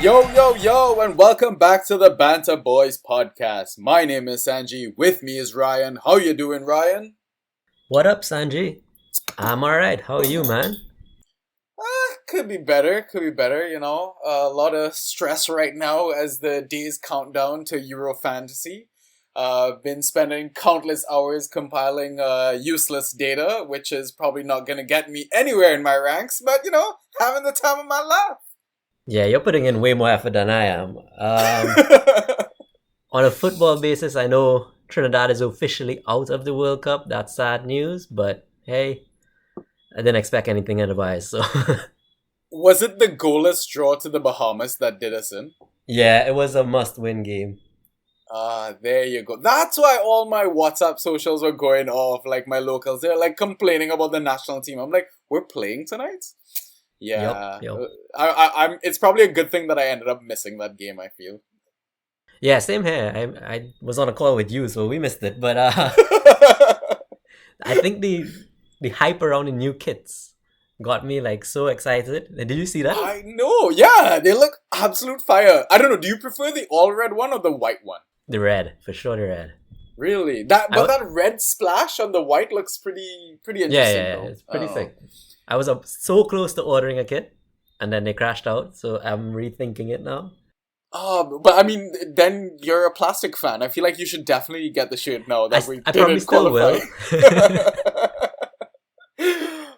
Yo, and welcome back to the Banter Boys podcast. My name is Sanji. With me is Ryan. How you doing, Ryan? What up, Sanji? I'm alright. How are you, man? Could be better, a lot of stress right now as the days count down to Euro Fantasy. Been spending countless hours compiling useless data, which is probably not going to get me anywhere in my ranks, but, having the time of my life. Yeah, you're putting in way more effort than I am. On a football basis, I know Trinidad is officially out of the World Cup. That's sad news, but hey, I didn't expect anything otherwise, so... Was it the goalless draw to the Bahamas that did us in? Yeah, it was a must-win game. There you go. That's why all my WhatsApp socials were going off, like my locals. They're like complaining about the national team. I'm like, we're playing tonight? Yeah. Yep. I'm. It's probably a good thing that I ended up missing that game, I feel. Yeah, same here. I was on a call with you, so we missed it. But I think the hype around the new kits got me like so excited. Did you see that? I know. Yeah, they look absolute fire. I don't know. Do you prefer the all red one or the white one? The red, for sure. The red. Really? That red splash on the white looks pretty interesting. Yeah. It's pretty sick. I was so close to ordering a kit, and then they crashed out. So I'm rethinking it now. But I mean, then you're a plastic fan. I feel like you should definitely get the shirt now that I probably still will.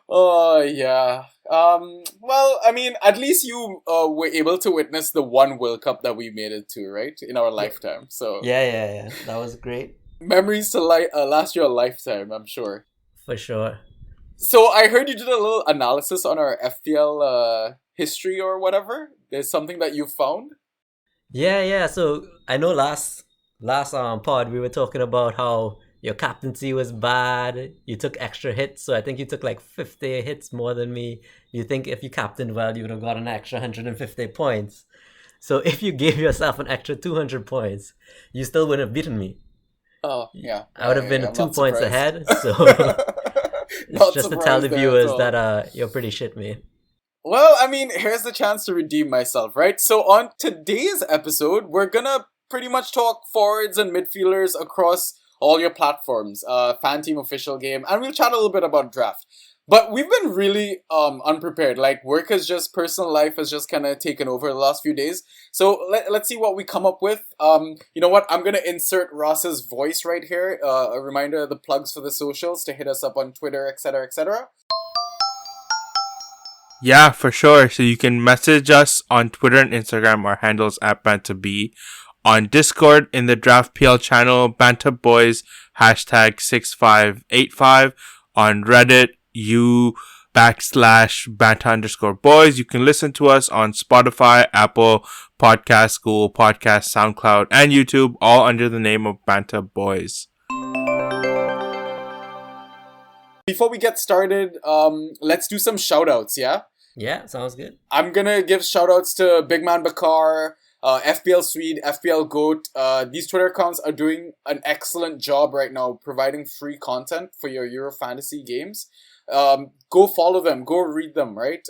Oh, yeah. Well, I mean, at least you were able to witness the one World Cup that we made it to, right? In our lifetime. So Yeah. That was great. Memories to last you a lifetime, I'm sure. For sure. So I heard you did a little analysis on our FPL history or whatever. There's something that you found? Yeah. So I know last pod we were talking about how your captaincy was bad. You took extra hits, so I think you took like 50 hits more than me. You think if you captained well, you would have got an extra 150 points. So if you gave yourself an extra 200 points, you still wouldn't have beaten me. Oh, yeah. I would have been 2 points ahead. So Not just to tell the viewers that you're pretty shit, me. Well, I mean, here's the chance to redeem myself, right? So on today's episode, we're gonna pretty much talk forwards and midfielders across all your platforms, FanTeam Official game, and we'll chat a little bit about draft. But we've been really unprepared. Like, personal life has just kind of taken over the last few days. So let's see what we come up with. You know what? I'm going to insert Ross's voice right here. A reminder of the plugs for the socials to hit us up on Twitter, etc., etc. Yeah, for sure. So you can message us on Twitter and Instagram. Our handles at BantaB. On Discord, in the Draft PL channel, Banter Boys, #6585. On Reddit, /Banta_boys. You can listen to us on Spotify, Apple Podcasts, Google Podcasts, SoundCloud, and YouTube, all under the name of Banter Boys. Before we get started, let's do some shoutouts, yeah? Yeah, sounds good. I'm gonna give shoutouts to Big Man Bakar, FPL Swede, FPL Goat. These Twitter accounts are doing an excellent job right now providing free content for your Euro Fantasy games. Go follow them, go read them, right?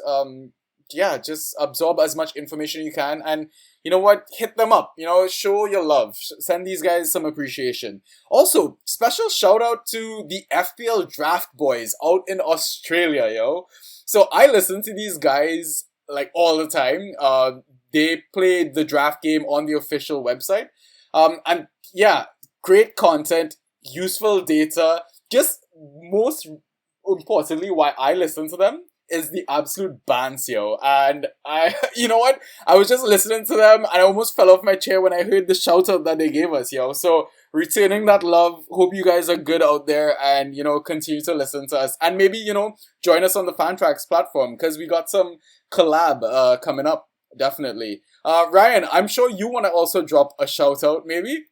Just absorb as much information you can, and you know what? Hit them up, show your love. Send these guys some appreciation. Also, special shout out to the FPL Draft Boys out in Australia, yo. So I listen to these guys like all the time. They played the draft game on the official website. And yeah, great content, useful data. Just most importantly, why I listen to them is the absolute bands, yo. And you know what? I was just listening to them and I almost fell off my chair when I heard the shout out that they gave us, yo. So returning that love. Hope you guys are good out there and, continue to listen to us. And maybe, join us on the Fantrax platform because we got some collab coming up. Definitely. Ryan, I'm sure you want to also drop a shout out, maybe?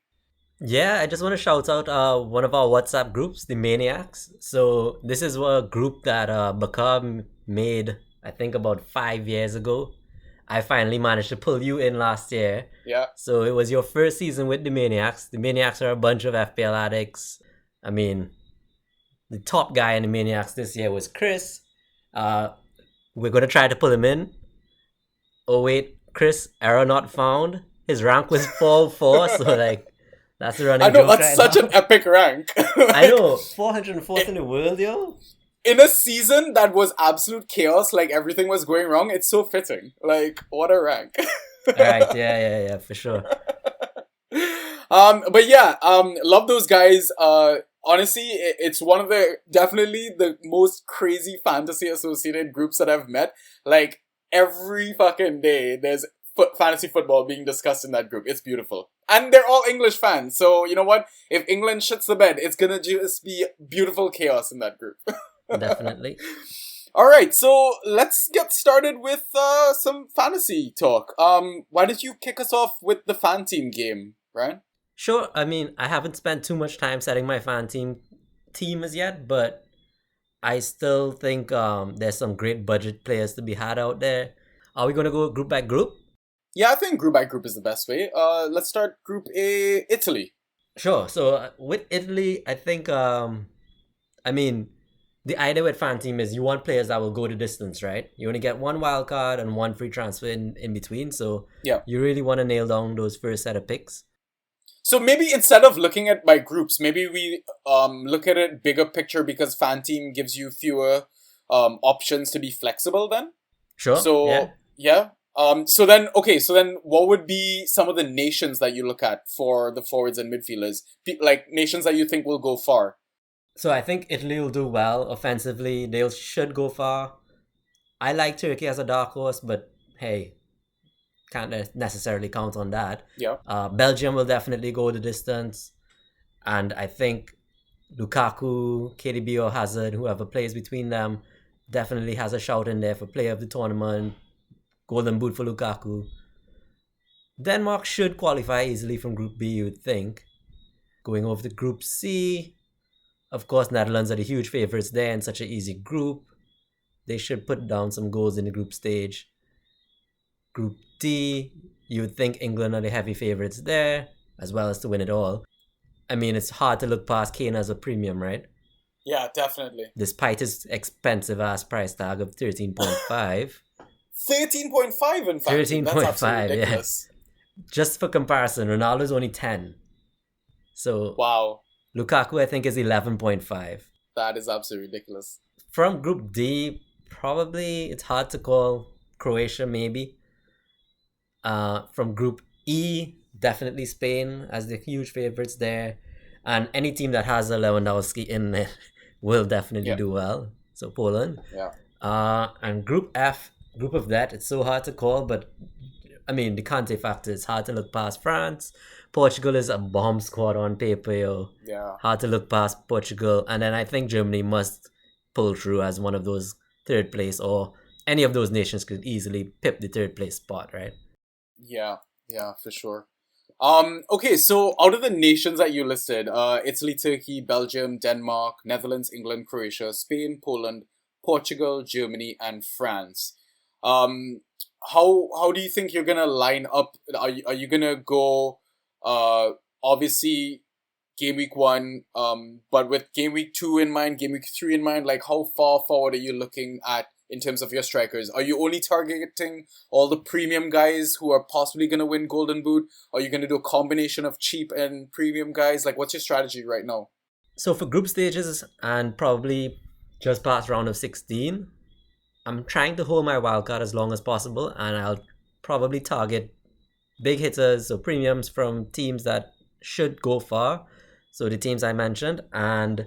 Yeah, I just want to shout out one of our WhatsApp groups, the Maniacs. So this is a group that Bakar made, I think, about 5 years ago. I finally managed to pull you in last year. Yeah. So it was your first season with the Maniacs. The Maniacs are a bunch of FPL addicts. I mean, the top guy in the Maniacs this year was Chris. We're going to try to pull him in. Oh, wait. Chris, error not found. His rank was 4-4, so like that's a running I know, joke that's right such now. an epic rank. I know, 404th in the world, yo. In a season that was absolute chaos, like everything was going wrong, it's so fitting. Like, what a rank. Alright, yeah, for sure. But yeah, love those guys. Honestly, it's one of the definitely the most crazy fantasy associated groups that I've met. Like every fucking day, there's fantasy football being discussed in that group. It's beautiful, and they're all English fans. So you know what? If England shits the bed, it's gonna just be beautiful chaos in that group. Definitely. All right, so let's get started with some fantasy talk. Why don't you kick us off with the FanTeam game, Brian? Sure, I mean, I haven't spent too much time setting my team as yet, but I still think there's some great budget players to be had out there. Are we going to go group by group? Yeah, I think group by group is the best way. Let's start Group A, Italy. Sure. So with Italy, I think, I mean, the idea with FanTeam is you want players that will go the distance, right? You only get one wild card and one free transfer in between. So Yeah. you really want to nail down those first set of picks. So maybe instead of looking at by groups, maybe we look at it bigger picture because FanTeam gives you fewer options to be flexible then. Sure. So yeah. So then what would be some of the nations that you look at for the forwards and midfielders? Like nations that you think will go far? So I think Italy will do well offensively. They should go far. I like Turkey as a dark horse, but hey, can't necessarily count on that. Yeah. Belgium will definitely go the distance. And I think Lukaku, KDB or Hazard, whoever plays between them, definitely has a shout in there for player of the tournament. Golden boot for Lukaku. Denmark should qualify easily from Group B, you would think. Going over to Group C, of course, Netherlands are the huge favorites there in such an easy group. They should put down some goals in the group stage. Group D, you would think England are the heavy favorites there, as well as to win it all. I mean, it's hard to look past Kane as a premium, right? Yeah, definitely. Despite his expensive-ass price tag of 13.5. 13.5 in fact. 13.5, yeah. Just for comparison, Ronaldo's only 10. So, wow. Lukaku, I think, is 11.5. That is absolutely ridiculous. From Group D, probably it's hard to call. Croatia, maybe. From Group E, definitely Spain as the huge favorites there. And any team that has a Lewandowski in it will definitely do well. So Poland. Yeah. And Group F, group of that, it's so hard to call, but I mean, the Conte factor, it's hard to look past France. Portugal is a bomb squad on paper, yo. Yeah. Hard to look past Portugal. And then I think Germany must pull through as one of those third place, or any of those nations could easily pip the third place spot, right? Yeah, for sure. Okay, so out of the nations that you listed, Italy, Turkey, Belgium, Denmark, Netherlands, England, Croatia, Spain, Poland, Portugal, Germany, and France. How do you think you're gonna line up? Are you gonna go obviously game week 1, but with game week 2 in mind, game week 3 in mind? Like, how far forward are you looking at in terms of your strikers? Are you only targeting all the premium guys who are possibly going to win Golden Boot? Are you going to do a combination of cheap and premium guys? Like, what's your strategy right now? So for group stages and probably just past round of 16, I'm trying to hold my wildcard as long as possible, and I'll probably target big hitters or premiums from teams that should go far. So the teams I mentioned, and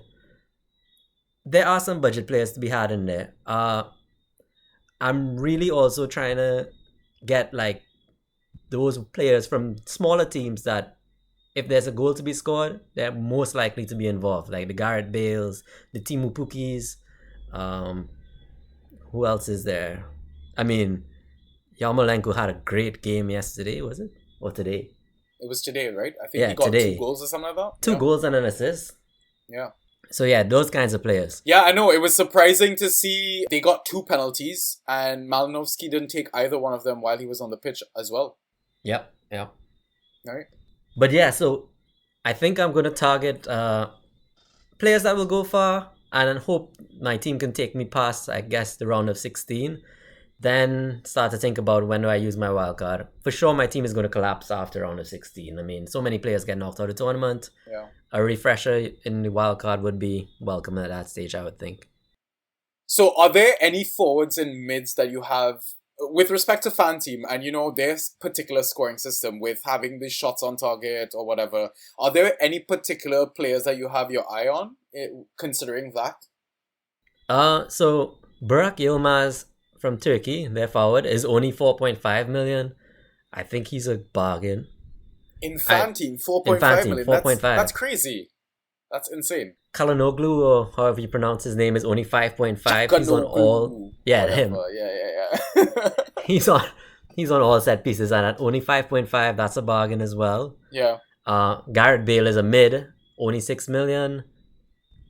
there are some budget players to be had in there. I'm really also trying to get like those players from smaller teams that if there's a goal to be scored, they're most likely to be involved. Like the Garrett Bales, the Timu Pukis. Who else is there? I mean, Yarmolenko had a great game yesterday, was it? Or today? It was today, right? I think he got today. 2 goals or something like that. 2 goals and an assist. Yeah. So yeah, those kinds of players. Yeah, I know. It was surprising to see they got 2 penalties and Malinovsky didn't take either one of them while he was on the pitch as well. Yep. All right. But yeah, so I think I'm going to target players that will go far and then hope my team can take me past, I guess, the round of 16. Then start to think about when do I use my wild card. For sure, my team is going to collapse after round of 16. I mean, so many players get knocked out of the tournament. Yeah. A refresher in the wild card would be welcome at that stage, I would think. So are there any forwards and mids that you have, with respect to FanTeam, and their particular scoring system with having the shots on target or whatever, are there any particular players that you have your eye on, considering that? So Burak Yilmaz from Turkey, their forward, is only 4.5 million. I think he's a bargain. In FanTeam, 4.5 million. 4.5. That's crazy. That's insane. Kalanoglu, or however you pronounce his name, is only 5.5. He's on all... Yeah, him. Yeah. He's on all set pieces, and at only 5.5, that's a bargain as well. Yeah. Garrett Bale is a mid, only 6 million.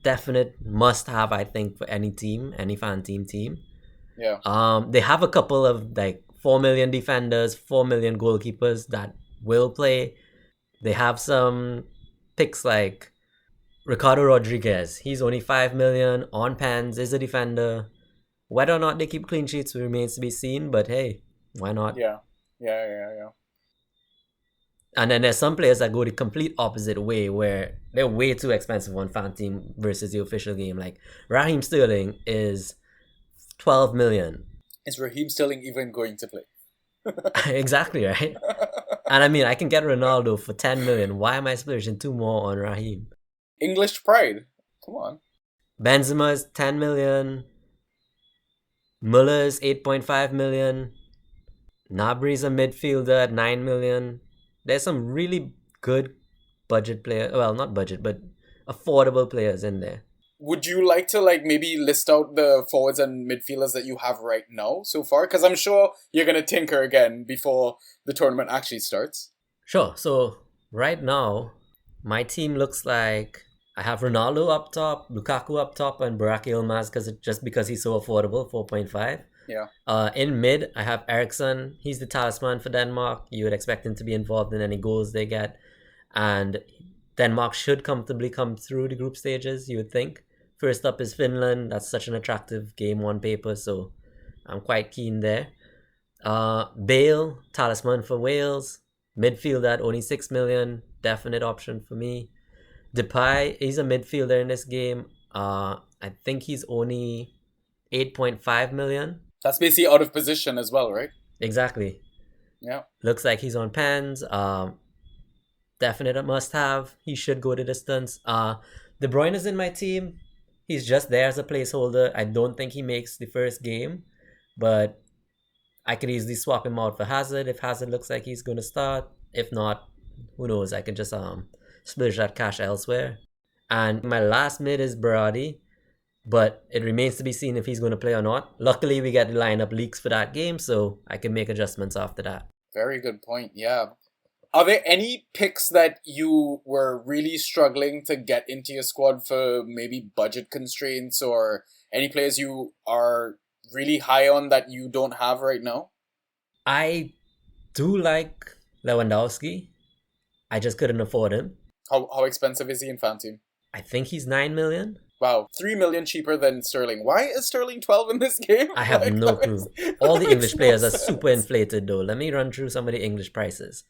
Definite must-have, I think, for any team, any FanTeam team. Yeah. They have a couple of 4 million defenders, 4 million goalkeepers that will play. They have some picks like Ricardo Rodriguez. He's only 5 million, on pens, is a defender. Whether or not they keep clean sheets remains to be seen, but hey, why not? Yeah. And then there's some players that go the complete opposite way, where they're way too expensive on FanTeam versus the official game. Like Raheem Sterling is 12 million. Is Raheem Sterling even going to play? Exactly, right? And I mean, I can get Ronaldo for 10 million. Why am I splurging 2 more on Raheem? English pride. Come on. Benzema is 10 million. Muller's 8.5 million. Gnabry's a midfielder at 9 million. There's some really good budget players. Well, not budget, but affordable players in there. Would you like to maybe list out the forwards and midfielders that you have right now so far? Because I'm sure you're going to tinker again before the tournament actually starts. Sure. So right now, my team looks like I have Ronaldo up top, Lukaku up top, and Burak Yilmaz because he's so affordable, 4.5. Yeah. In mid, I have Eriksson. He's the talisman for Denmark. You would expect him to be involved in any goals they get. And Denmark should comfortably come through the group stages, you would think. First up is Finland. That's such an attractive game on paper, so I'm quite keen there. Bale, talisman for Wales. Midfield at only 6 million. Definite option for me. Depay, he's a midfielder in this game. I think he's only 8.5 million. That's basically out of position as well, right? Exactly. Yeah. Looks like he's on pens. Definite must-have. He should go the distance. De Bruyne is in my team. He's just there as a placeholder. I don't think he makes the first game, but I could easily swap him out for Hazard if Hazard looks like he's going to start. If not, who knows? I can just splurge that cash elsewhere. And my last mid is Berardi, but it remains to be seen if he's going to play or not. Luckily, we get the lineup leaks for that game, so I can make adjustments after that. Very good point, yeah. Are there any picks that you were really struggling to get into your squad for maybe budget constraints, or any players you are really high on that you don't have right now? I do like Lewandowski. I just couldn't afford him. How expensive is he in FanTeam? I think he's 9 million. Wow, 3 million cheaper than Sterling. Why is Sterling 12 in this game? I have no clue. All the English players are super inflated though. Let me run through some of the English prices.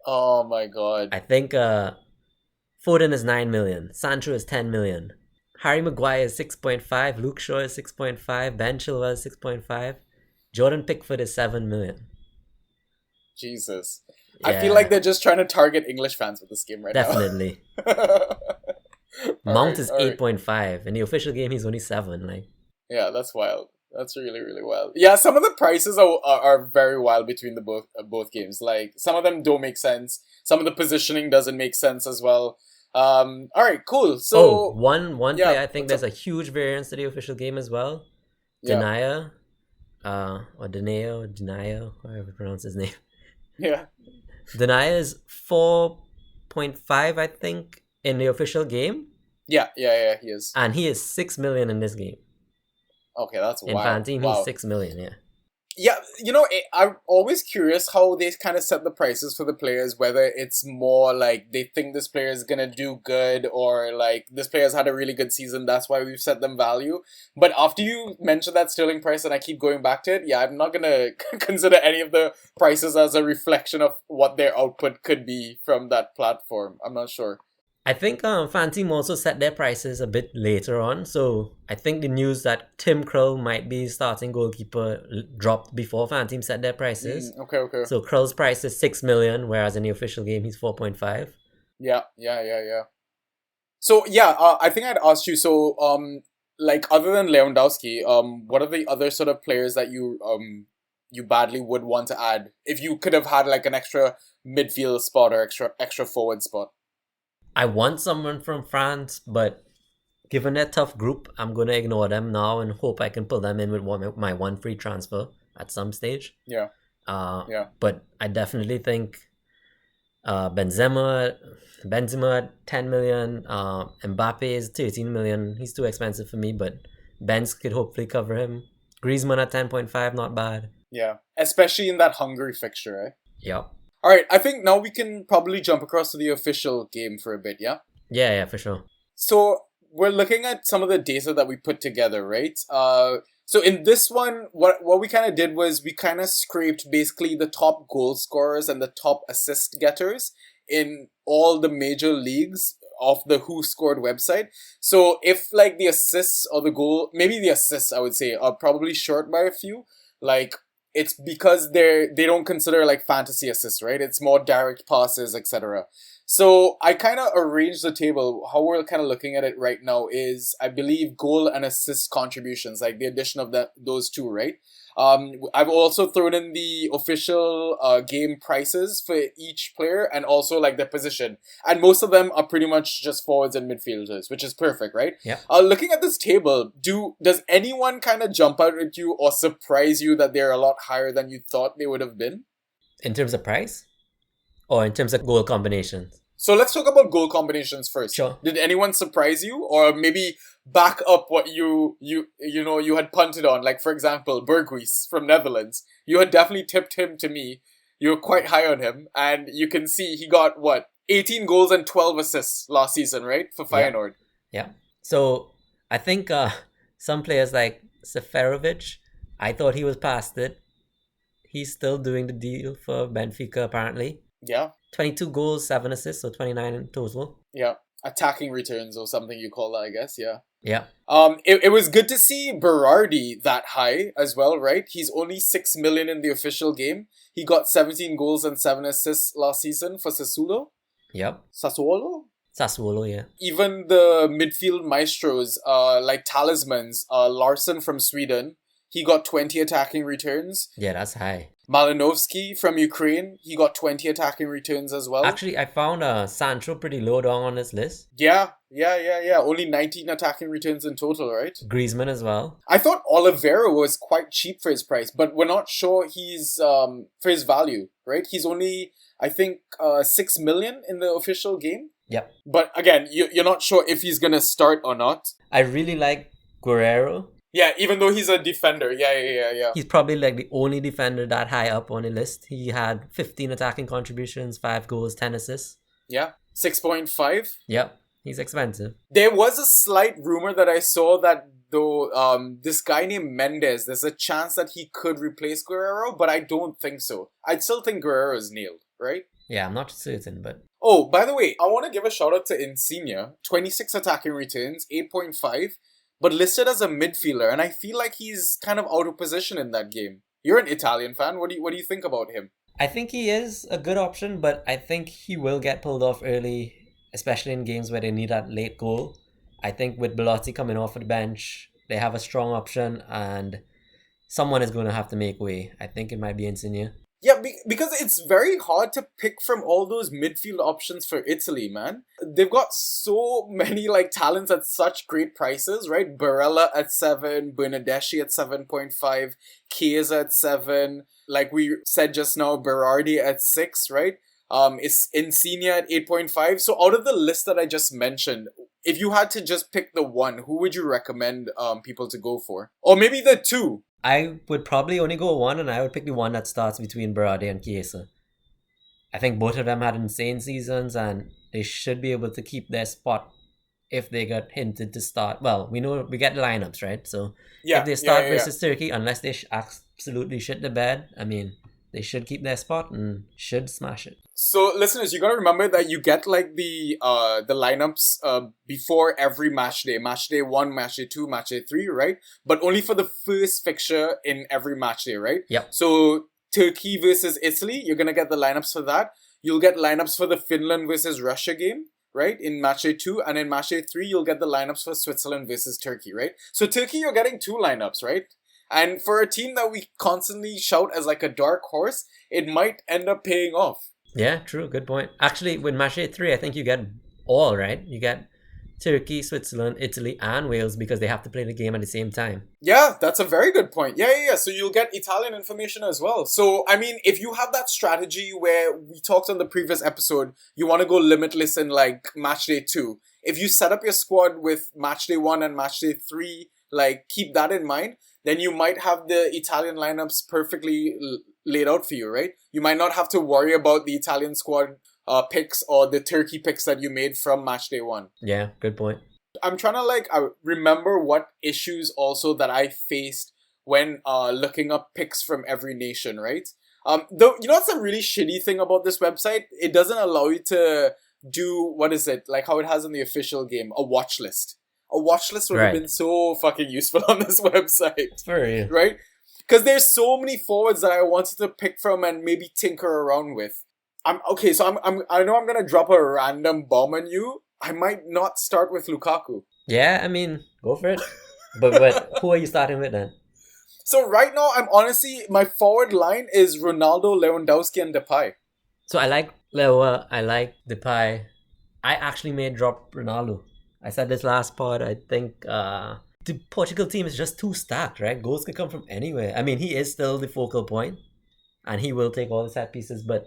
Oh my god. I think Foden is 9 million. Sancho is 10 million. Harry Maguire is 6.5. Luke Shaw is 6.5. Ben Chilwell is 6.5. Jordan Pickford is 7 million. Jesus. Yeah. I feel like they're just trying to target English fans with this game right Definitely. now. Mount is 8.5. In the official game, he's only 7. Yeah, that's wild. That's really, really wild. Yeah, some of the prices are very wild between the both games. Some of them don't make sense. Some of the positioning doesn't make sense as well. All right, cool. So one play, I think there's a huge variance to the official game as well. Denaya, or Denaya, however you pronounce his name. Yeah. Denaya is 4.5, I think, in the official game. Yeah, he is. And he is 6 million in this game. Okay, that's in wild. FanTeam, he's 6 million, yeah. Yeah, I'm always curious how they kind of set the prices for the players, whether it's more like they think this player is going to do good or like this player's had a really good season, that's why we've set them value. But after you mentioned that sterling price and I keep going back to it, yeah, I'm not going to consider any of the prices as a reflection of what their output could be from that platform. I'm not sure. I think FanTeam also set their prices a bit later on. So I think the news that Tim Krul might be starting goalkeeper dropped before FanTeam set their prices. Okay. So Krul's price is 6 million, whereas in the official game he's 4.5. Yeah. So yeah, I think I'd ask you. So like other than Lewandowski, what are the other sort of players that you badly would want to add if you could have had like an extra midfield spot or extra forward spot? I want someone from France, but given their tough group, I'm going to ignore them now and hope I can pull them in with my one free transfer at some stage. Yeah. But I definitely think Benzema at 10 million, Mbappe is 13 million. He's too expensive for me, but Benz could hopefully cover him. Griezmann at 10.5, not bad. Yeah, especially in that Hungary fixture, eh? Yep. All right, I think now we can probably jump across to the official game for a bit, yeah? Yeah, for sure. So we're looking at some of the data that we put together, right? So in this one, what we kind of did was we kind of scraped basically the top goal scorers and the top assist getters in all the major leagues of the Who Scored website. So if like the assists or the goal, maybe the assists I would say are probably short by a few, like it's because they don't consider like fantasy assists, right? It's more direct passes, etc. So I kind of arranged the table. How we're kind of looking at it right now is, I believe, goal and assist contributions, like the addition of those two, right? I've also thrown in the official game prices for each player and also like their position. And most of them are pretty much just forwards and midfielders, which is perfect, right? Yeah. Looking at this table, does anyone kind of jump out at you or surprise you that they're a lot higher than you thought they would have been? In terms of price? Or in terms of goal combinations? So let's talk about goal combinations first. Sure. Did anyone surprise you or maybe back up what you had punted on? Like, for example, Berghuis from Netherlands. You had definitely tipped him to me. You were quite high on him. And you can see he got, 18 goals and 12 assists last season, right? For Feyenoord. Yeah. So I think some players like Seferovic, I thought he was past it. He's still doing the deal for Benfica, apparently. Yeah. 22 goals, 7 assists, so 29 in total. Yeah. Attacking returns or something you call that, I guess. Yeah. Yeah. It was good to see Berardi that high as well, right? He's only 6 million in the official game. He got 17 goals and 7 assists last season for Sassuolo. Yep. Sassuolo, yeah. Even the midfield maestros, like talismans, Larsson from Sweden, he got 20 attacking returns. Yeah, that's high. Malinovsky from Ukraine, he got 20 attacking returns as well. Actually, I found Sancho pretty low down on this list. Yeah. Only 19 attacking returns in total, right? Griezmann as well. I thought Oliveira was quite cheap for his price, but we're not sure he's for his value, right? He's only, I think, 6 million in the official game. Yep. But again, you're not sure if he's gonna start or not. I really like Guerrero. Yeah, even though he's a defender. Yeah. He's probably like the only defender that high up on the list. He had 15 attacking contributions, 5 goals, 10 assists. Yeah, 6.5. Yep, he's expensive. There was a slight rumor that I saw that though this guy named Mendes, there's a chance that he could replace Guerrero, but I don't think so. I'd still think Guerrero is nailed, right? Yeah, I'm not certain, but... Oh, by the way, I want to give a shout out to Insigne. 26 attacking returns, 8.5. But listed as a midfielder, and I feel like he's kind of out of position in that game. You're an Italian fan. What do you think about him? I think he is a good option, but I think he will get pulled off early, especially in games where they need that late goal. I think with Belotti coming off the bench, they have a strong option, and someone is going to have to make way. I think it might be Insigne. Yeah, because it's very hard to pick from all those midfield options for Italy, man. They've got so many like talents at such great prices, right? Barella at 7, Bernardeschi at 7.5, Chiesa at 7, like we said just now, Berardi at 6, right? It's Insigne at 8.5. So out of the list that I just mentioned, if you had to just pick the one, who would you recommend people to go for? Or maybe the two? I would probably only go one, and I would pick the one that starts between Berardi and Chiesa. I think both of them had insane seasons, and they should be able to keep their spot if they got hinted to start. Well, we know we get lineups, right? So if they start versus Turkey, unless they absolutely shit the bed, I mean, they should keep their spot and should smash it. So, listeners, you gotta remember that you get like the lineups before every match day. Match day 1, match day 2, match day 3, right? But only for the first fixture in every match day, right? Yep. So Turkey versus Italy, you're gonna get the lineups for that. You'll get lineups for the Finland versus Russia game, right? In match day 2, and in match day 3, you'll get the lineups for Switzerland versus Turkey, right? So Turkey, you're getting 2 lineups, right? And for a team that we constantly shout as like a dark horse, it might end up paying off. Yeah, true. Good point. Actually, with match day 3, I think you get all, right? You get Turkey, Switzerland, Italy, and Wales because they have to play the game at the same time. Yeah, that's a very good point. Yeah. So you'll get Italian information as well. So, I mean, if you have that strategy where we talked on the previous episode, you want to go limitless in like match day 2. If you set up your squad with match day 1 and match day 3, like keep that in mind, then you might have the Italian lineups perfectly laid out for you, right? You might not have to worry about the Italian squad picks or the Turkey picks that you made from match day 1. Yeah, good point. I'm trying to remember what issues also that I faced when looking up picks from every nation, right? Though, you know what's a really shitty thing about this website? It doesn't allow you to do, what is it, like how it has in the official game, a watch list. A watch list would have been so fucking useful on this website. For real. Right? Because there's so many forwards that I wanted to pick from and maybe tinker around with. I know I'm gonna drop a random bomb on you. I might not start with Lukaku. Yeah, I mean, go for it. but who are you starting with then? So right now, my forward line is Ronaldo, Lewandowski, and Depay. So I like Lewa, I like Depay. I actually may drop Ronaldo. I said this last pod, I think the Portugal team is just too stacked, right? Goals could come from anywhere. I mean, he is still the focal point, and he will take all the set pieces, but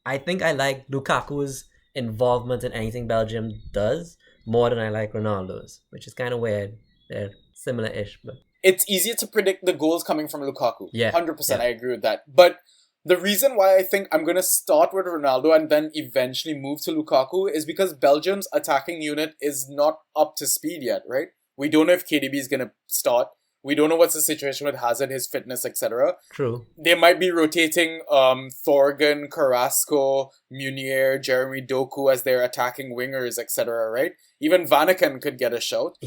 I think I like Lukaku's involvement in anything Belgium does more than I like Ronaldo's, which is kind of weird. They're similar-ish, but... It's easier to predict the goals coming from Lukaku. Yeah. 100%, I agree with that. But the reason why I think I'm going to start with Ronaldo and then eventually move to Lukaku is because Belgium's attacking unit is not up to speed yet, right? We don't know if KDB is going to start. We don't know what's the situation with Hazard, his fitness, etc. True. They might be rotating Thorgan, Carrasco, Munier, Jeremy Doku as their attacking wingers, etc., right? Even Vanaken could get a shout.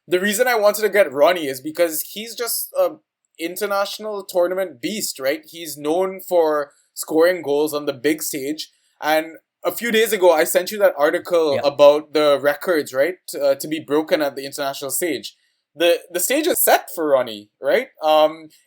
The reason I wanted to get Ronnie is because he's just a international tournament beast, right? He's known for scoring goals on the big stage. And a few days ago, I sent you that article about the records, right? To be broken at the international stage. The stage is set for Ronnie, right?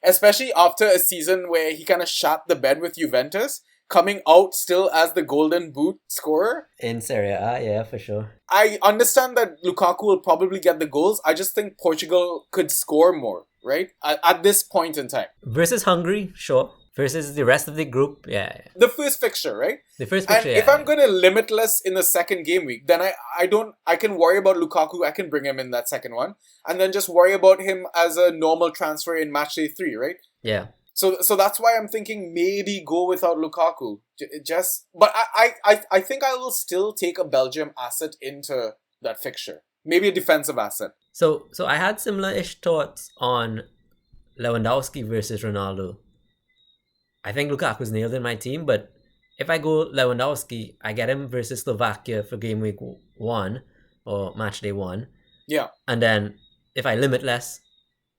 Especially after a season where he kind of shot the bed with Juventus, coming out still as the Golden Boot scorer. In Serie A, yeah, for sure. I understand that Lukaku will probably get the goals. I just think Portugal could score more, right? At this point in time. Versus Hungary, sure. Versus the rest of the group, yeah. The first fixture, right? The first fixture, and if I'm going to limitless in the second game week, then I can worry about Lukaku. I can bring him in that second one. And then just worry about him as a normal transfer in match day 3, right? Yeah. So that's why I'm thinking maybe go without Lukaku. But I think I will still take a Belgium asset into that fixture. Maybe a defensive asset. So I had similar-ish thoughts on Lewandowski versus Ronaldo. I think Lukaku's nailed in my team, but if I go Lewandowski, I get him versus Slovakia for game week 1 or match day 1. Yeah. And then if I limit less,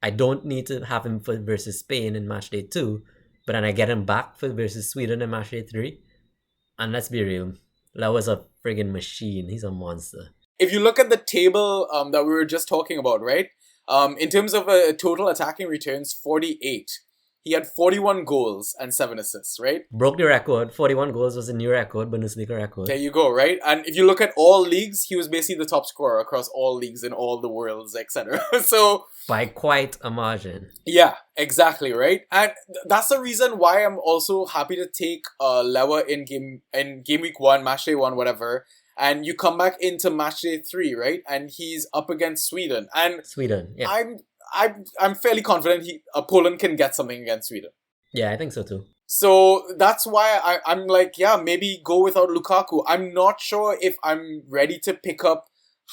I don't need to have him for versus Spain in match day 2, but then I get him back for versus Sweden in match day 3. And let's be real, Lewa's a friggin' machine. He's a monster. If you look at the table that we were just talking about, right? In terms of total attacking returns, 48. He had 41 goals and 7 assists, right? Broke the record. 41 goals was a new record, Bundesliga record. There you go, right? And if you look at all leagues, he was basically the top scorer across all leagues in all the worlds, etc. So by quite a margin. Yeah, exactly, right? And that's the reason why I'm also happy to take Lewa in game week 1, match day 1, whatever. And you come back into match day 3, right? And he's up against Sweden. And Sweden, yeah. I'm fairly confident Poland can get something against Sweden. Yeah, I think so too. So that's why I'm like, yeah, maybe go without Lukaku. I'm not sure if I'm ready to pick up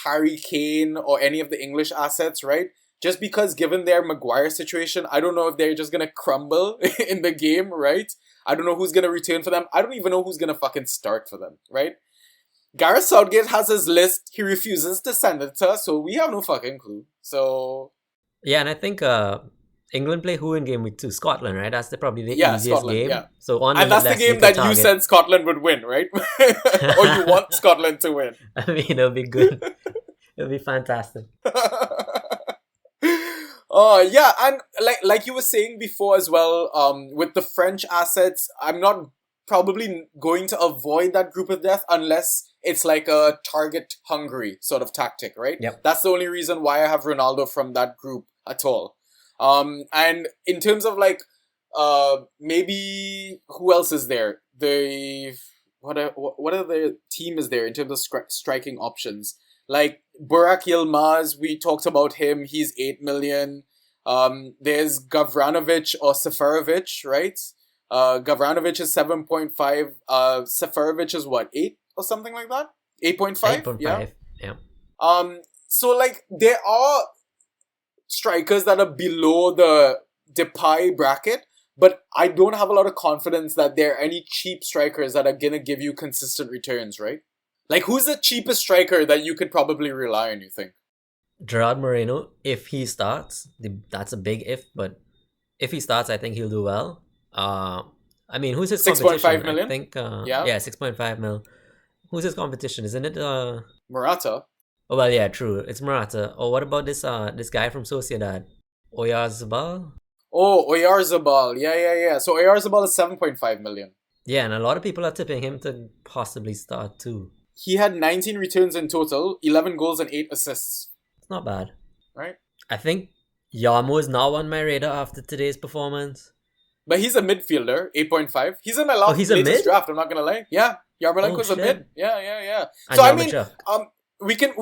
Harry Kane or any of the English assets, right? Just because given their Maguire situation, I don't know if they're just going to crumble in the game, right? I don't know who's going to return for them. I don't even know who's going to fucking start for them, right? Gareth Southgate has his list. He refuses to send it to us, so we have no fucking clue. So... Yeah, and I think England play who in game week 2? Scotland, right? That's probably the easiest Scotland, game. yeah. So on and that's the game that you said Scotland would win, right? Or you want Scotland to win. I mean, it'll be good. It'll be fantastic. Yeah, and like you were saying before as well, with the French assets, I'm not probably going to avoid that group of death unless it's like a target hungry sort of tactic, right? Yep. That's the only reason why I have Ronaldo from that group at all. And in terms of like, maybe who else is there? What other team is there in terms of striking options? Like Burak Yilmaz, we talked about him. He's 8 million. There's Gavranovic or Seferovic, right? Gavranovic is 7.5. Seferovic is what, 8 or something like that? 8.5? 8.5. Yeah. So like there are strikers that are below the Depay bracket, but I don't have a lot of confidence that there are any cheap strikers that are gonna give you consistent returns, right? Like, who's the cheapest striker that you could probably rely on, you think? Gerard Moreno, if he starts, that's a big if, but if he starts, I think he'll do well. I mean, who's his 6.5 million? I think, yeah, 6.5 mil. Who's his competition? Isn't it, Morata. Oh, well, yeah, true. It's Morata. Or what about this guy from Sociedad? Oyarzabal? Oh, Oyarzabal. Yeah. So Oyarzabal is 7.5 million. Yeah, and a lot of people are tipping him to possibly start too. He had 19 returns in total, 11 goals and 8 assists. It's not bad. Right? I think Yarmo is now on my radar after today's performance. But he's a midfielder, 8.5. He's in my latest draft, I'm not going to lie. Yeah, Yarmolenko's a mid. Yeah. So, I mean, we can,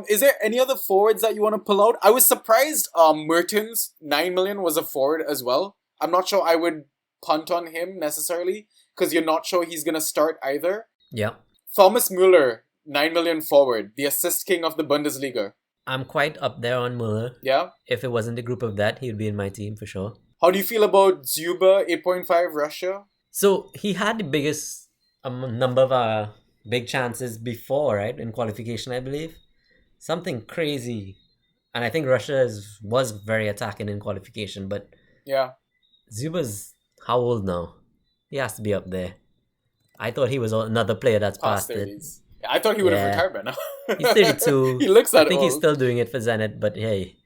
is there any other forwards that you want to pull out? I was surprised Mertens, 9 million, was a forward as well. I'm not sure I would punt on him necessarily, because you're not sure he's going to start either. Yeah. Thomas Müller, 9 million forward, the assist king of the Bundesliga. I'm quite up there on Müller. Yeah? If it wasn't a group of that, he'd be in my team for sure. How do you feel about Zuba, 8.5, Russia? So, he had the biggest number of big chances before, right? In qualification, I believe. Something crazy. And I think Russia was very attacking in qualification, but... Yeah. Zuba's how old now? He has to be up there. I thought he was another player that's past 30s. it. Yeah, I thought he would have retired by now. He's 32. He looks that old. I think he's still doing it for Zenit, but hey,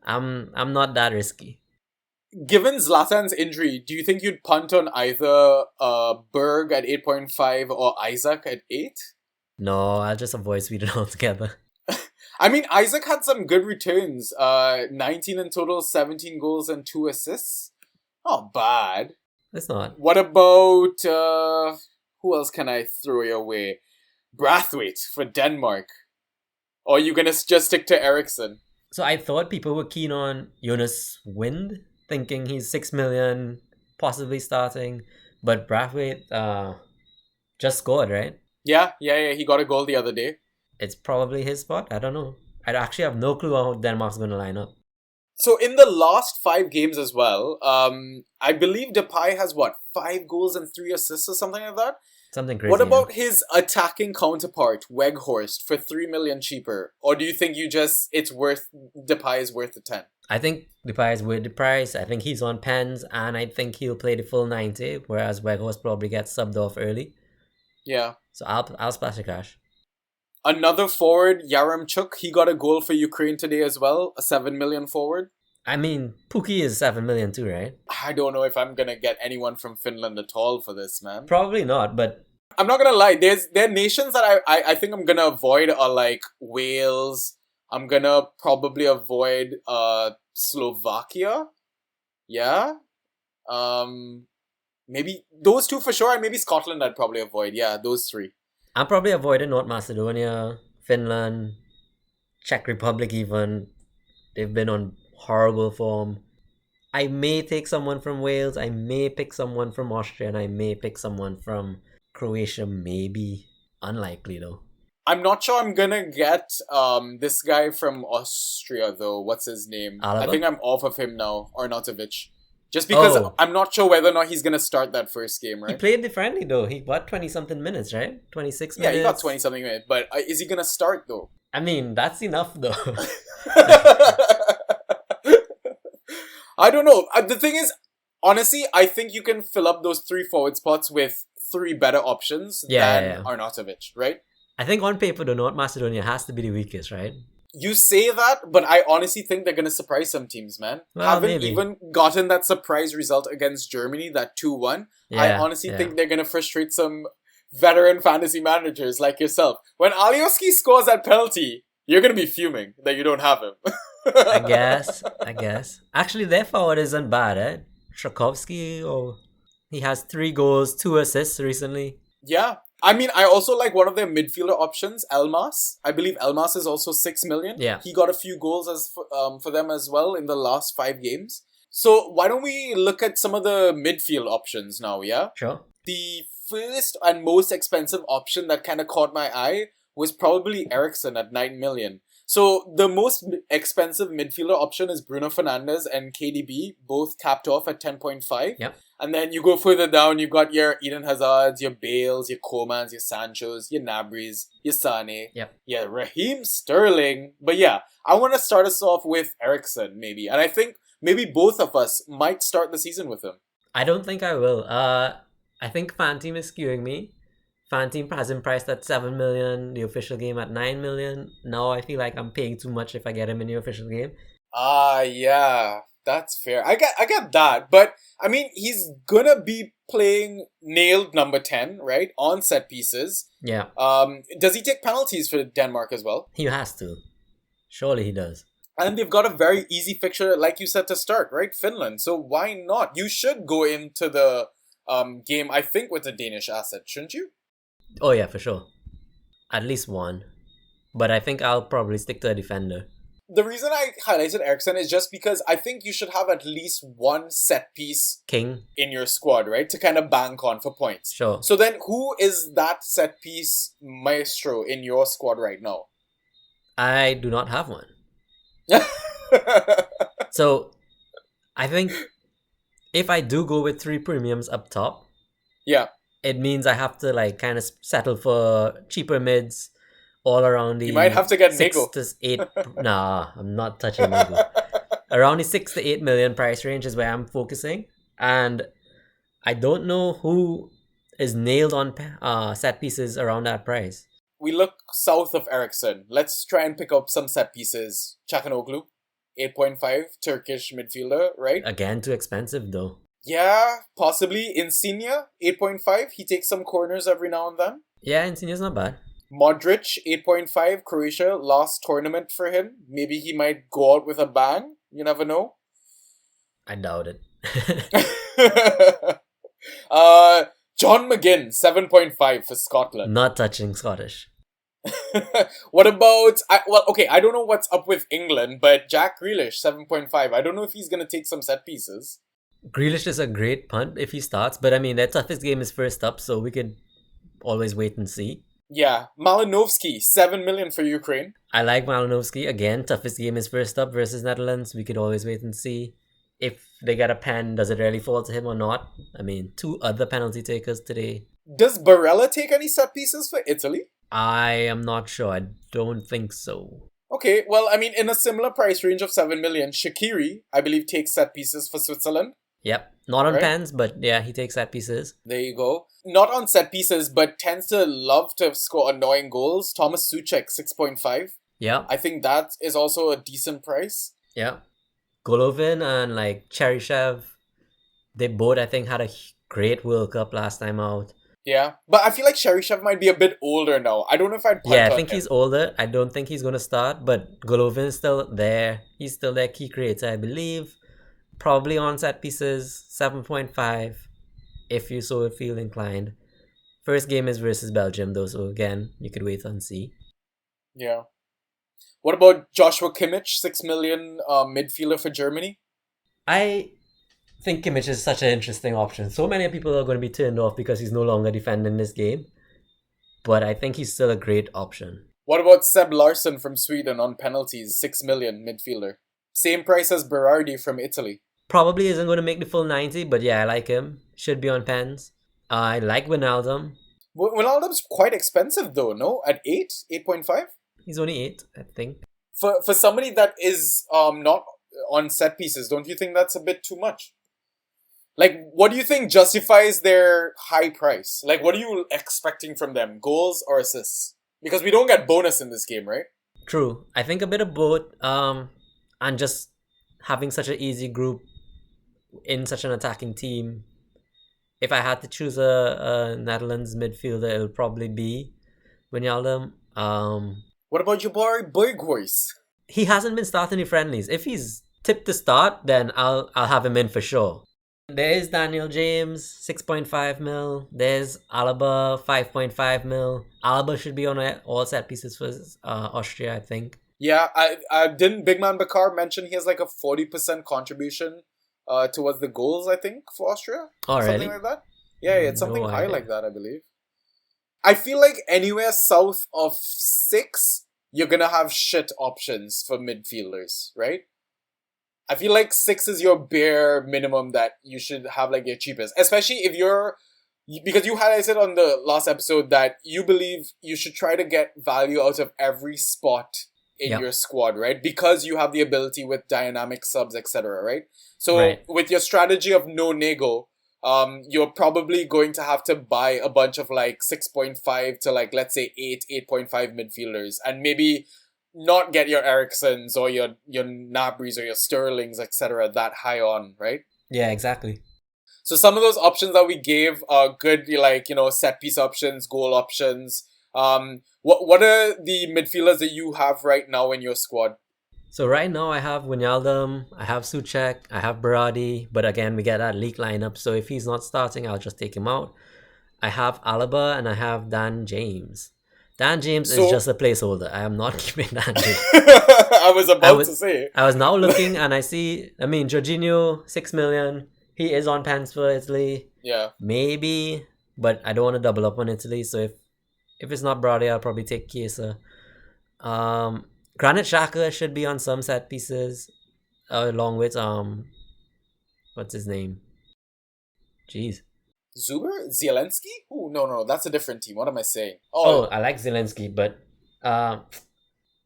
I'm not that risky. Given Zlatan's injury, do you think you'd punt on either Berg at 8.5 or Isaac at 8? No, I'll just avoid Sweden altogether. I mean, Isaac had some good returns. 19 in total, 17 goals and 2 assists. Not bad. It's not. What about, who else can I throw your way? Brathwaite for Denmark. Or are you going to just stick to Eriksson? So I thought people were keen on Jonas Wind, thinking he's 6 million, possibly starting. But Brathwaite just scored, right? Yeah. He got a goal the other day. It's probably his spot. I don't know. I actually have no clue how Denmark's going to line up. So in the last 5 games as well, I believe Depay has 5 goals and 3 assists or something like that? Something crazy. What about his attacking counterpart, Weghorst, for 3 million cheaper? Or do you think Depay is worth the 10? I think Depay is worth the price. I think he's on pens, and I think he'll play the full 90, whereas Weghorst probably gets subbed off early. Yeah. So I'll splash a cash. Another forward, Yaremchuk, he got a goal for Ukraine today as well, a 7 million forward. I mean, Pukki is 7 million too, right? I don't know if I'm going to get anyone from Finland at all for this, man. Probably not, but... I'm not going to lie, there are nations that I think I'm going to avoid are like Wales. I'm going to probably avoid Slovakia. Yeah. Maybe those 2 for sure, and maybe Scotland I'd probably avoid. Yeah, those 3. I'm probably avoiding North Macedonia, Finland, Czech Republic even. They've been on horrible form. I may take someone from Wales, I may pick someone from Austria, and I may pick someone from Croatia, maybe. Unlikely though. I'm not sure I'm gonna get this guy from Austria though. What's his name? Alaba? I think I'm off of him now, Arnautovic. Just because I'm not sure whether or not he's gonna start that first game, right? He played the friendly though. He got 20-something minutes, right? 26 minutes. Yeah, he got 20-something minutes. But is he gonna start though? I mean, that's enough though. I don't know. The thing is, honestly, I think you can fill up those 3 forward spots with 3 better options than Arnautovic, right? I think on paper, though, North Macedonia has to be the weakest, right? You say that, but I honestly think they're going to surprise some teams, man. Well, Haven't maybe. even gotten that surprise result against Germany, that 2-1. I honestly think they're going to frustrate some veteran fantasy managers like yourself. When Alioski scores that penalty, you're going to be fuming that you don't have him. I guess. Actually, their forward isn't bad, eh? Strakovski, he has 3 goals, 2 assists recently. Yeah. I mean, I also like one of their midfielder options, Elmas. I believe Elmas is also 6 million. Yeah. He got a few goals for them as well in the last 5 games. So why don't we look at some of the midfield options now, yeah? Sure. The first and most expensive option that kind of caught my eye was probably Ericsson at 9 million. So the most expensive midfielder option is Bruno Fernandes and KDB, both capped off at 10.5. Yep. And then you go further down, you've got your Eden Hazards, your Bales, your Komans, your Sanchos, your Nabries, your Sane, your Raheem Sterling. But yeah, I want to start us off with Ericsson, maybe. And I think maybe both of us might start the season with him. I don't think I will. I think FanTeam is skewing me. FanTeam has him priced at 7 million, the official game at 9 million. Now I feel like I'm paying too much if I get him in the official game. Yeah, that's fair. I get that, but I mean, he's gonna be playing nailed number 10, right? On set pieces. Yeah. Does he take penalties for Denmark as well? He has to. Surely he does. And they've got a very easy fixture, like you said, to start, right? Finland. So why not? You should go into the game, I think, with a Danish asset, shouldn't you? Oh yeah, for sure. At least one. But I think I'll probably stick to a defender. The reason I highlighted Ericsson is just because I think you should have at least one set piece King in your squad, right? To kind of bank on for points. Sure. So then who is that set piece maestro in your squad right now? I do not have one. So I think if I do go with 3 premiums up top, it means I have to like kind of settle for cheaper mids all around the. You might have to get 6 Nego. to 8. Nah, I'm not touching Nego. Around the 6 to 8 million price range is where I'm focusing, and I don't know who is nailed on set pieces around that price. We look south of Ericsson. Let's try and pick up some set pieces. Çakanoglu, 8.5, Turkish midfielder, right? Again, too expensive though. Yeah, possibly. Insigne, 8.5. He takes some corners every now and then. Yeah, Insigne's not bad. Modric, 8.5. Croatia, last tournament for him. Maybe he might go out with a bang. You never know. I doubt it. John McGinn, 7.5 for Scotland. Not touching Scottish. What about... I don't know what's up with England, but Jack Grealish, 7.5. I don't know if he's going to take some set pieces. Grealish is a great punt if he starts, but I mean, their toughest game is first up, so we could always wait and see. Yeah, Malinovsky, 7 million for Ukraine. I like Malinovsky. Again, toughest game is first up versus Netherlands. We could always wait and see. If they get a pen, does it really fall to him or not? I mean, 2 other penalty takers today. Does Barella take any set pieces for Italy? I am not sure. I don't think so. Okay, well, I mean, in a similar price range of 7 million, Shaqiri, I believe, takes set pieces for Switzerland. Yep. Not on pens, but yeah, he takes set pieces. There you go. Not on set pieces, but tends to love to score annoying goals. Thomas Suchek, 6.5. Yeah. I think that is also a decent price. Yeah. Golovin and like Cheryshev, they both, I think, had a great World Cup last time out. Yeah, but I feel like Cheryshev might be a bit older now. I don't know if I'd punt I on think him. he's older. I don't think he's going to start, but Golovin's still there. He's still their key creator, I believe. Probably on set pieces, 7.5, if you so feel inclined. First game is versus Belgium, though, so again, you could wait and see. Yeah. What about Joshua Kimmich, 6 million midfielder for Germany? I think Kimmich is such an interesting option. So many people are going to be turned off because he's no longer defending this game. But I think he's still a great option. What about Seb Larsson from Sweden on penalties, 6 million midfielder? Same price as Berardi from Italy. Probably isn't going to make the full 90, but yeah, I like him. Should be on pens. I like Wijnaldum. Wijnaldum's quite expensive though, no? At 8? 8.5? He's only 8, I think. For somebody that is not on set pieces, don't you think that's a bit too much? Like, what do you think justifies their high price? Like, what are you expecting from them? Goals or assists? Because we don't get bonus in this game, right? True. I think a bit of both. And just having such an easy group in such an attacking team. If I had to choose a Netherlands midfielder, it'll probably be Wijnaldum. What about your boy Berghuis? He hasn't been starting the friendlies. If he's tipped to start, then I'll have him in for sure. There's Daniel James, 6.5 mil. There's Alaba, 5.5 mil. Alaba should be on all set pieces for Austria, I think. Yeah, I didn't Big Man Bakar mention he has like a 40% contribution towards the goals, I think, for Austria? Oh, something really? like that? Yeah, it's something No high idea. like that, I believe. I feel like anywhere south of 6, you're gonna have shit options for midfielders, right? I feel like 6 is your bare minimum that you should have like your cheapest. Especially if because you highlighted on the last episode that you believe you should try to get value out of every spot in Yep. your squad, right? Because you have the ability with dynamic subs, etc., right? So Right. with your strategy of no nego, you're probably going to have to buy a bunch of like 6.5 to like, let's say 8.5 midfielders, and maybe not get your Ericssons or your Nabries or your Sterlings, etc. that high on, right? Yeah, exactly. So some of those options that we gave are good, like, set piece options, goal options. What are the midfielders that you have right now in your squad? So right now I have Wijnaldum, I have Souček, I have Berardi, but again we get that leak lineup, so if he's not starting, I'll just take him out. I have Alaba and I have Dan James. Dan James So- is just a placeholder. I am not keeping Dan James. I was about to say. I was now looking and I see, Jorginho, 6 million. He is on pens for Italy. Yeah. Maybe, but I don't want to double up on Italy, so if it's not Berardi, I'll probably take Chiesa. Granit Xhaka should be on some set pieces, along with what's his name? Jeez. Zuber? Zielinski? Oh, no, that's a different team. What am I saying? Oh, I like Zelensky, but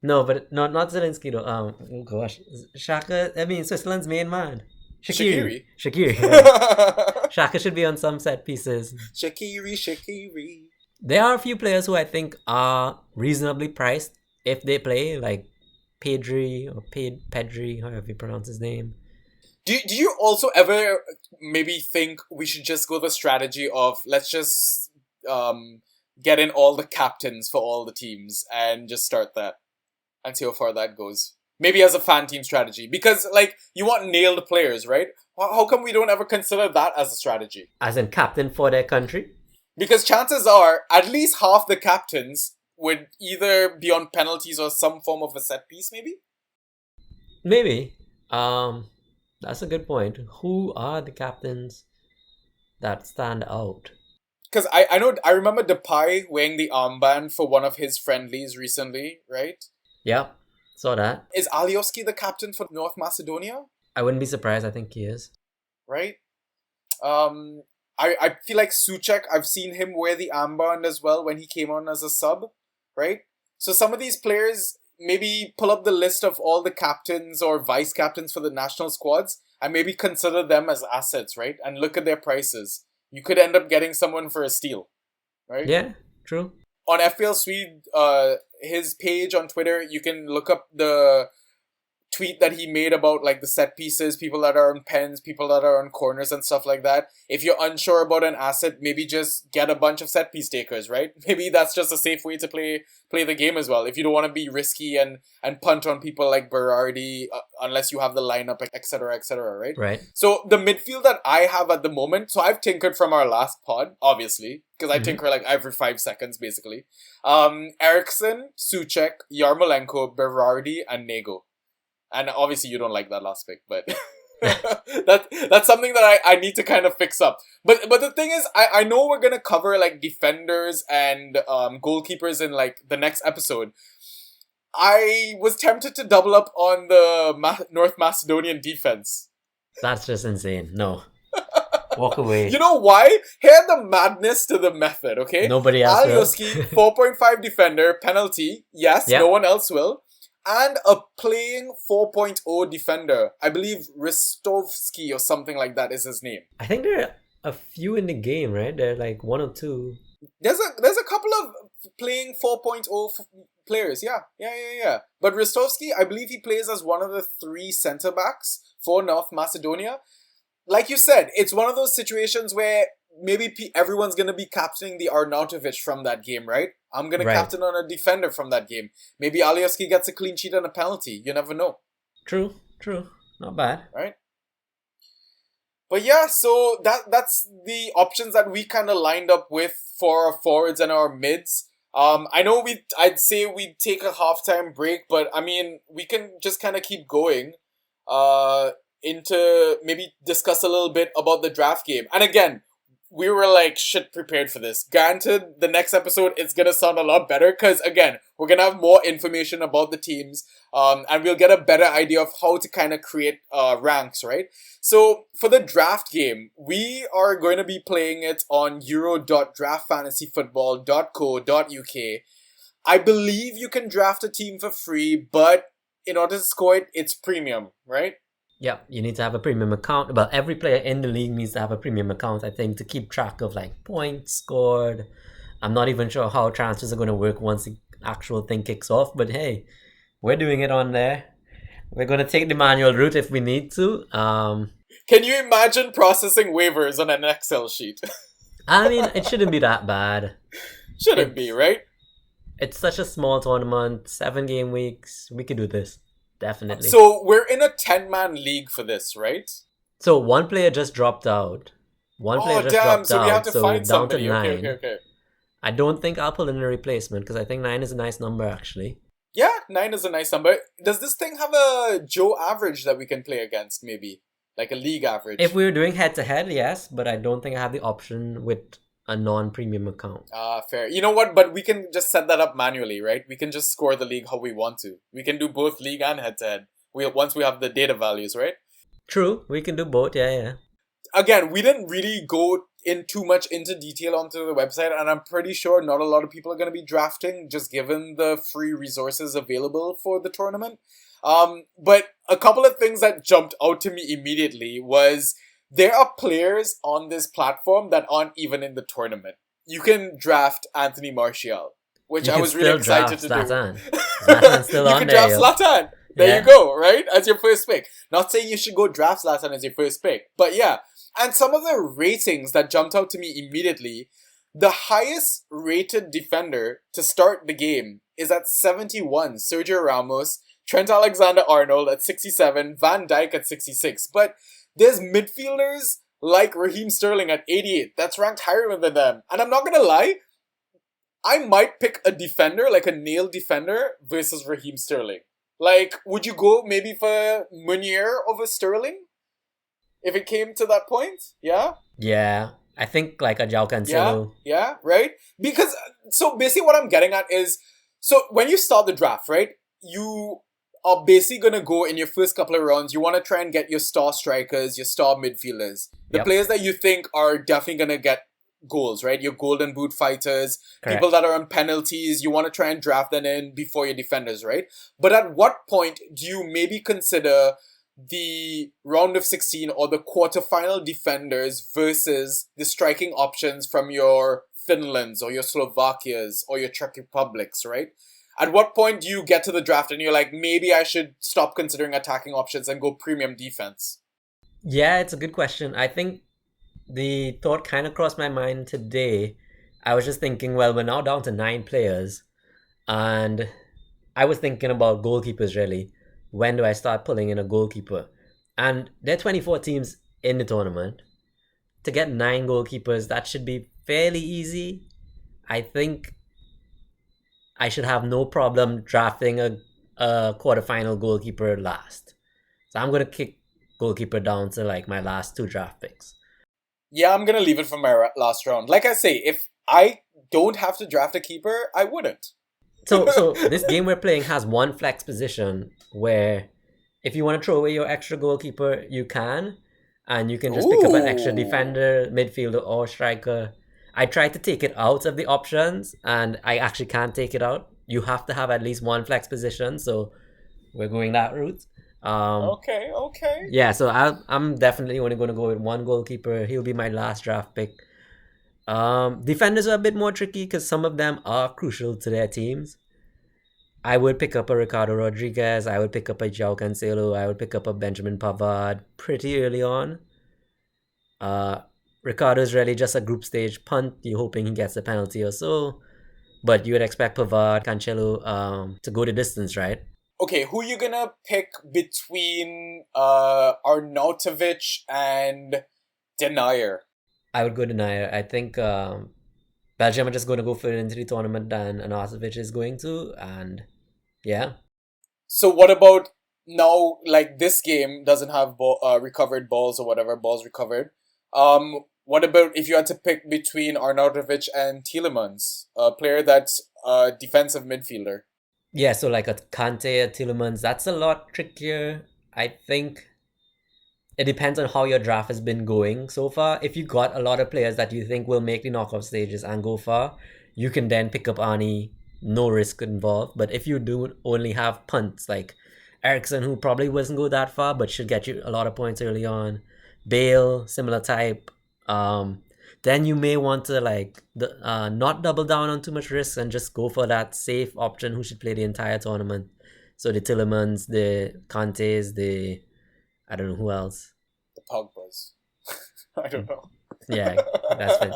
no, but not Zelensky though. Oh gosh, Xhaka. I mean, Switzerland's main man, Shaqiri. Yeah. Xhaka should be on some set pieces. Shaqiri. There are a few players who I think are reasonably priced if they play, like Pedri or Pedri, however you pronounce his name. Do you also ever maybe think we should just go the strategy of let's just get in all the captains for all the teams and just start that and see how far that goes? Maybe as a fan team strategy, because like you want nailed players, right? How come we don't ever consider that as a strategy? As in captain for their country? Because chances are at least half the captains would either be on penalties or some form of a set piece, maybe? Maybe. That's a good point. Who are the captains that stand out? Because I remember Depay wearing the armband for one of his friendlies recently, right? Yep, saw that. Is Alioski the captain for North Macedonia? I wouldn't be surprised. I think he is. Right? I feel like Souček, I've seen him wear the armband as well when he came on as a sub, right? So some of these players, maybe pull up the list of all the captains or vice captains for the national squads and maybe consider them as assets, right? And look at their prices. You could end up getting someone for a steal, right? Yeah, true. On FPL Swede, his page on Twitter, you can look up the tweet that he made about like the set pieces, people that are on pens, people that are on corners and stuff like that. If you're unsure about an asset, maybe just get a bunch of set piece takers, right? Maybe that's just a safe way to play the game as well. If you don't want to be risky and punt on people like Berardi, unless you have the lineup, etc., right? Right. So the midfield that I have at the moment, so I've tinkered from our last pod, obviously, because I tinker like every 5 seconds, basically. Eriksson, Suchek, Yarmolenko, Berardi, and Nego. And obviously you don't like that last pick, but that's something that I need to kind of fix up. But the thing is, I know we're gonna cover like defenders and goalkeepers in like the next episode. I was tempted to double up on the North Macedonian defense. That's just insane. No. Walk away. You know why? Hear the madness to the method, okay? Nobody else will. Alioski, 4.5 defender, penalty. Yes, Yep. no one else will. And a playing 4.0 defender. I believe Ristovsky or something like that is his name. I think there are a few in the game, right? There are like 1 or 2. There's a couple of playing 4.0 players, yeah. But Ristovsky, I believe he plays as one of the 3 centre backs for North Macedonia. Like you said, it's one of those situations where maybe everyone's going to be captaining the Arnautovic from that game, right? I'm going to captain on a defender from that game. Maybe Alioski gets a clean sheet and a penalty. You never know. True. Not bad. Right? But yeah, so that's the options that we kind of lined up with for our forwards and our mids. I know I'd say we'd take a halftime break, but I mean, we can just kind of keep going into maybe discuss a little bit about the draft game. And again, we were like shit prepared for this. Granted, the next episode it's gonna sound a lot better because again, we're gonna have more information about the teams, and we'll get a better idea of how to kind of create ranks, right? So for the draft game, we are going to be playing it on euro.draftfantasyfootball.co.uk. I believe you can draft a team for free, but in order to score it, it's premium, right? Yeah, you need to have a premium account. Well, every player in the league needs to have a premium account, I think, to keep track of like points scored. I'm not even sure how transfers are going to work once the actual thing kicks off, but hey, we're doing it on there. We're going to take the manual route if we need to. Can you imagine processing waivers on an Excel sheet? I mean, it shouldn't be that bad. Shouldn't be, right? It's such a small tournament, 7 game weeks. We could do this. Definitely. So we're in a 10-man league for this, right? So one player just dropped out. One player just dropped so out. we have to so find down somebody. to 9. Okay. I don't think I'll pull in a replacement because I think 9 is a nice number actually. Yeah, 9 is a nice number. Does this thing have a Joe average that we can play against, maybe? Like a league average? If we were doing head-to-head, yes, but I don't think I have the option with a non-premium account. Fair. You know what? But we can just set that up manually, right? We can just score the league how we want to. We can do both league and head-to-head. Once we have the data values, right? True, we can do both, yeah. Again, we didn't really go in too much into detail onto the website, and I'm pretty sure not a lot of people are going to be drafting, just given the free resources available for the tournament. But a couple of things that jumped out to me immediately was there are players on this platform that aren't even in the tournament. You can draft Anthony Martial, which I was really excited to do. Zlatan's still you on can there. draft Zlatan. There you go, right? As your first pick. Not saying you should go draft Zlatan as your first pick, but yeah. And some of the ratings that jumped out to me immediately, the highest rated defender to start the game is at 71, Sergio Ramos, Trent Alexander-Arnold at 67, Van Dijk at 66. But there's midfielders like Raheem Sterling at 88 that's ranked higher than them. And I'm not gonna lie, I might pick a defender, like a nailed defender versus Raheem Sterling. Like, would you go maybe for Meunier over Sterling? If it came to that point? Yeah? Yeah. I think like a João Cancelo. Yeah, right? Because, so basically what I'm getting at is, so when you start the draft, right? You are basically going to go in your first couple of rounds. You want to try and get your star strikers, your star midfielders. The players that you think are definitely going to get goals, right? Your golden boot fighters, Correct. People that are on penalties, you want to try and draft them in before your defenders, right? But at what point do you maybe consider the round of 16 or the quarterfinal defenders versus the striking options from your Finlands or your Slovakias or your Czech Republics, right? At what point do you get to the draft and you're like, maybe I should stop considering attacking options and go premium defense? Yeah, it's a good question. I think the thought kind of crossed my mind today. I was just thinking, well, we're now down to 9 players, and I was thinking about goalkeepers really. When do I start pulling in a goalkeeper? And there are 24 teams in the tournament. To get 9 goalkeepers, that should be fairly easy. I think I should have no problem drafting a quarterfinal goalkeeper last. So I'm going to kick goalkeeper down to like my last 2 draft picks. Yeah, I'm going to leave it for my last round. Like I say, if I don't have to draft a keeper, I wouldn't. So this game we're playing has one flex position where if you want to throw away your extra goalkeeper, you can. And you can just pick up an extra defender, midfielder, or striker. I tried to take it out of the options, and I actually can't take it out. You have to have at least one flex position, so we're going that route. Okay. Yeah, so I'm definitely only going to go with one goalkeeper. He'll be my last draft pick. Defenders are a bit more tricky because some of them are crucial to their teams. I would pick up a Ricardo Rodriguez. I would pick up a João Cancelo. I would pick up a Benjamin Pavard pretty early on. Ricardo's really just a group stage punt. You're hoping he gets a penalty or so. But you would expect Pavard, Cancelo to go the distance, right? Okay, who are you going to pick between Arnautovic and Denier? I would go Denier. I think Belgium are just going to go further into the tournament than Arnautovic is going to. And yeah. So what about now, like this game doesn't have recovered balls or whatever, balls recovered. What about if you had to pick between Arnautovic and Tielemans, a player that's a defensive midfielder? Yeah, so like a Kante, a Tielemans, that's a lot trickier. I think it depends on how your draft has been going so far. If you got a lot of players that you think will make the knockout stages and go far, you can then pick up Arnie, no risk involved. But if you do only have punts like Ericsson, who probably wasn't go that far but should get you a lot of points early on, Bale, similar type, then you may want to like not double down on too much risk and just go for that safe option who should play the entire tournament. So the Tielemans, the Kantes, the I don't know who else. The Pogbas. I don't know. Yeah, that's it.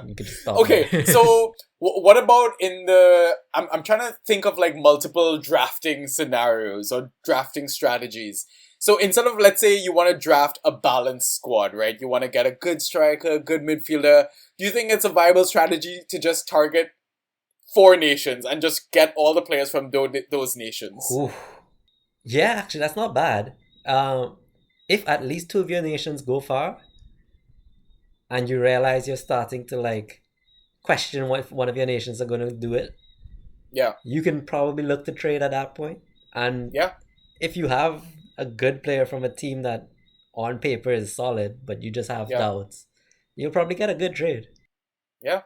You could just stop. Okay, so what about in the... I'm trying to think of like multiple drafting scenarios or drafting strategies. So instead of, let's say you want to draft a balanced squad, right? You want to get a good striker, a good midfielder. Do you think it's a viable strategy to just target 4 nations and just get all the players from those nations? Ooh. Yeah, actually, that's not bad. If at least 2 of your nations go far, and you realize you're starting to like question what if one of your nations are going to do it, yeah, you can probably look to trade at that point. And yeah, if you have a good player from a team that on paper is solid, but you just have doubts, you'll probably get a good trade. Yeah.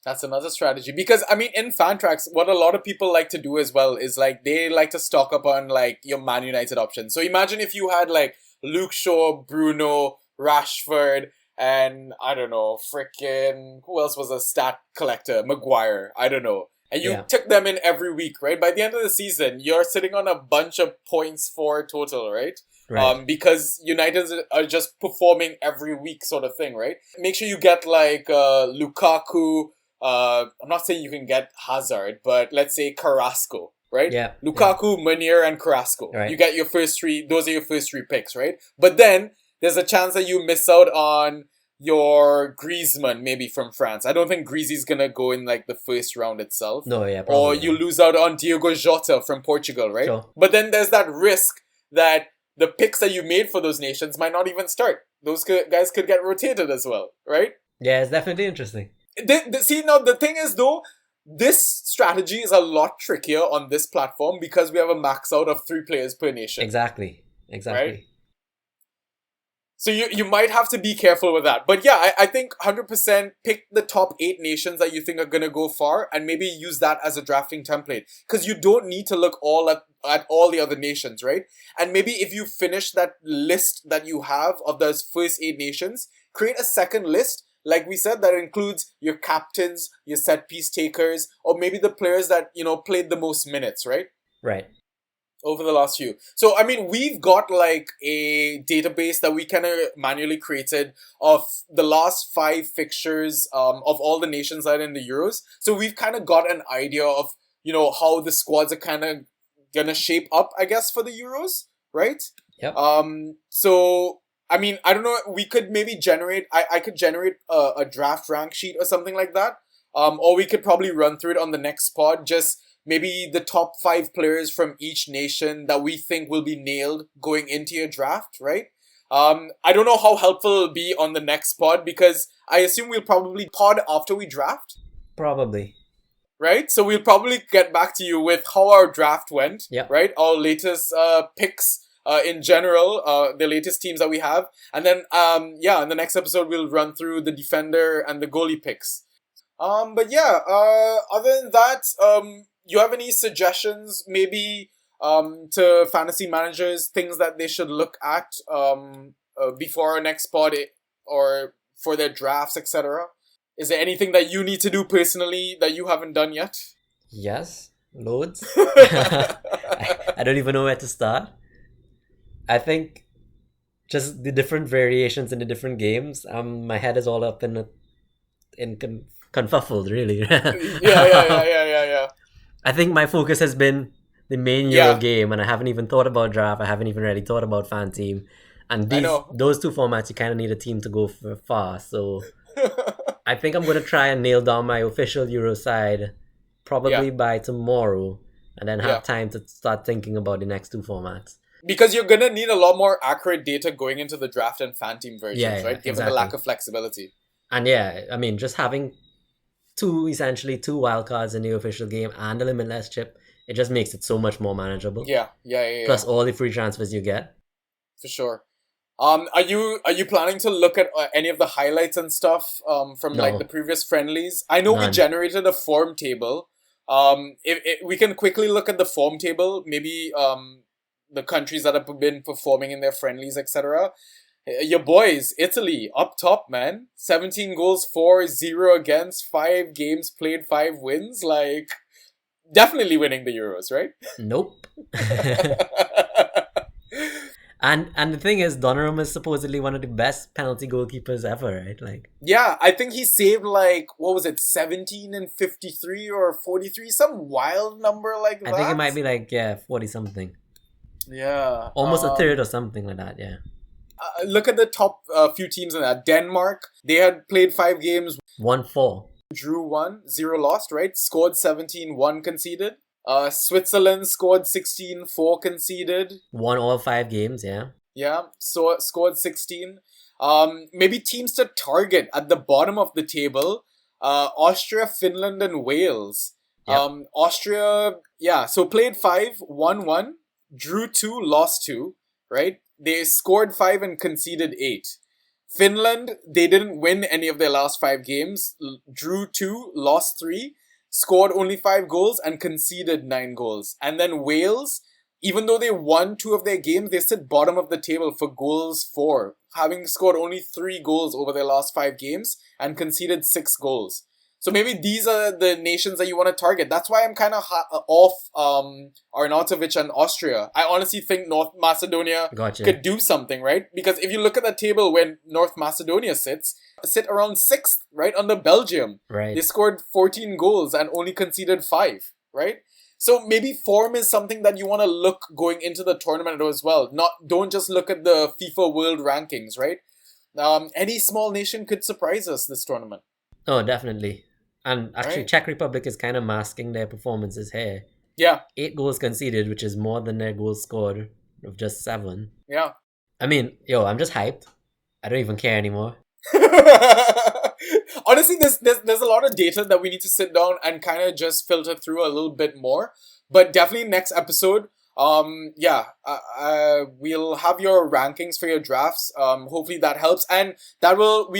That's another strategy. Because, I mean, in Fantrax, what a lot of people like to do as well is, like, they like to stock up on, like, your Man United options. So imagine if you had, like, Luke Shaw, Bruno, Rashford, and, I don't know, freaking... Who else was a stat collector? Maguire. I don't know. And you took them in every week, right? By the end of the season, you're sitting on a bunch of points for total, right? Right. Because United are just performing every week sort of thing, right? Make sure you get, like, Lukaku... I'm not saying you can get Hazard, but let's say Carrasco, right? Yeah. Lukaku, Meunier, and Carrasco. Right. You get your first 3, those are your first 3 picks, right? But then there's a chance that you miss out on your Griezmann, maybe from France. I don't think Griezmann's gonna go in like the first round itself. No, yeah, probably. Or you lose out on Diogo Jota from Portugal, right? Sure. But then there's that risk that the picks that you made for those nations might not even start. Those guys could get rotated as well, right? Yeah, it's definitely interesting. See, now the thing is though, this strategy is a lot trickier on this platform because we have a max out of 3 players per nation. Exactly. Right? So you might have to be careful with that. But yeah, I think 100% pick the top 8 nations that you think are going to go far and maybe use that as a drafting template. Because you don't need to look all at all the other nations, right? And maybe if you finish that list that you have of those first 8 nations, create a second list. like we said, that includes your captains, your set piece takers, or maybe the players that, played the most minutes, right? Right. Over the last few. So, I mean, we've got like a database that we kind of manually created of the last 5 fixtures of all the nations that are in the Euros. So we've kind of got an idea of, how the squads are kind of gonna shape up, I guess, for the Euros, right? Yep. So, I mean, I don't know, we could maybe I could generate a draft rank sheet or something like that. Or we could probably run through it on the next pod, just maybe the top 5 players from each nation that we think will be nailed going into your draft, right? I don't know how helpful it'll be on the next pod because I assume we'll probably pod after we draft. Probably. Right? So we'll probably get back to you with how our draft went, Yep. right? Our latest picks in general, the latest teams that we have. And then, in the next episode, we'll run through the defender and the goalie picks. But yeah, other than that, you have any suggestions maybe to fantasy managers, things that they should look at before our next pod or for their drafts, etc.? Is there anything that you need to do personally that you haven't done yet? Yes, loads. I don't even know where to start. I think just the different variations in the different games. My head is all up in confuffled, really. Yeah. I think my focus has been the main Euro game, and I haven't even thought about draft. I haven't even really thought about FanTeam. And those 2 formats, you kind of need a team to go far. So I think I'm going to try and nail down my official Euro side probably by tomorrow, and then have time to start thinking about the next 2 formats. Because you're going to need a lot more accurate data going into the draft and FanTeam versions, right? Given the lack of flexibility. And I mean, just having essentially two wildcards in the official game and a limitless chip, it just makes it so much more manageable. Yeah. Plus all the free transfers you get. For sure. Are you planning to look at any of the highlights and stuff from like the previous friendlies? I know we generated a form table. If we can quickly look at the form table, maybe the countries that have been performing in their friendlies, etc. Your boys, Italy, up top, man. 17 goals, 4-0 against, 5 games played, 5 wins. Like, definitely winning the Euros, right? Nope. And the thing is, Donnarumma is supposedly one of the best penalty goalkeepers ever, right? Like, yeah, I think he saved 17 and 53 or 43, some wild number like that. I think it might be 40 something. Yeah. Almost a third or something like that, yeah. Look at the top few teams in that. Denmark, they had played 5 games. 1-4. Drew 1, 0 lost, right? Scored 17, 1 conceded. Switzerland scored 16, 4 conceded. Won all 5 games, yeah. Yeah, so scored 16. Maybe teams to target at the bottom of the table. Austria, Finland, and Wales. Yep. Austria, so played 5, won 1, drew 2, lost 2, right? They scored 5 and conceded 8. Finland, they didn't win any of their last 5 games. Drew 2, lost 3, scored only 5 goals and conceded 9 goals. And then Wales, even though they won 2 of their games, they sit bottom of the table for goals for, having scored only 3 goals over their last 5 games and conceded 6 goals. So maybe these are the nations that you want to target. That's why I'm kind of off Arnautovic and Austria. I honestly think North Macedonia could do something, right? Because if you look at the table when North Macedonia sit around 6th, right, under Belgium. Right. They scored 14 goals and only conceded 5, right? So maybe form is something that you want to look going into the tournament as well. Don't just look at the FIFA World Rankings, right? Any small nation could surprise us this tournament. Oh, definitely. And actually, Czech Republic is kind of masking their performances here. Yeah. 8 goals conceded, which is more than their goals scored of just 7. Yeah. I mean, I'm just hyped. I don't even care anymore. Honestly, there's a lot of data that we need to sit down and kind of just filter through a little bit more. But definitely next episode, we'll have your rankings for your drafts. Hopefully that helps, and we'll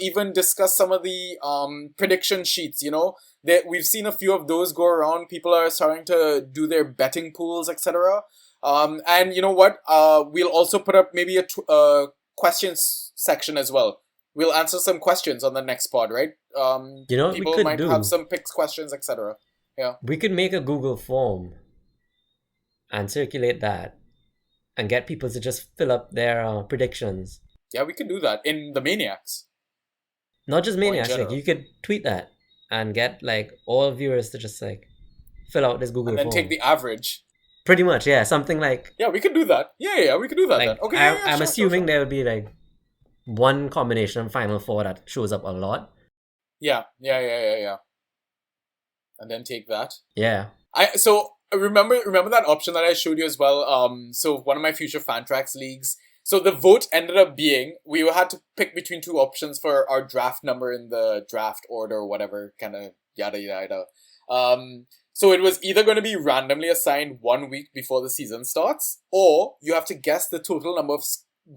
even discuss some of the prediction sheets. We've seen a few of those go around. People are starting to do their betting pools, etc. And you know what? We'll also put up maybe a questions section as well. we'll answer some questions on the next pod, right? You know what we People could might do? have some picks, questions, etc. Yeah. We could make a Google form and circulate that and get people to just fill up their predictions. Yeah, we could do that in the Maniacs. Not just Maniacs, like general. you could tweet that and get like all viewers to just like fill out this Google And then form. take the average. Pretty much, yeah, something like. Yeah, we could do that. Yeah, we could do that then. Like Okay, I'm sure, assuming sure. there would be like one combination of Final Four that shows up a lot. Yeah. And then take that. Yeah. So remember that option that I showed you as well. So one of my future Fantrax leagues. So the vote ended up being we had to pick between two options for our draft number in the draft order or whatever, kind of yada yada. So it was either going to be randomly assigned 1 week before the season starts, or you have to guess the total number of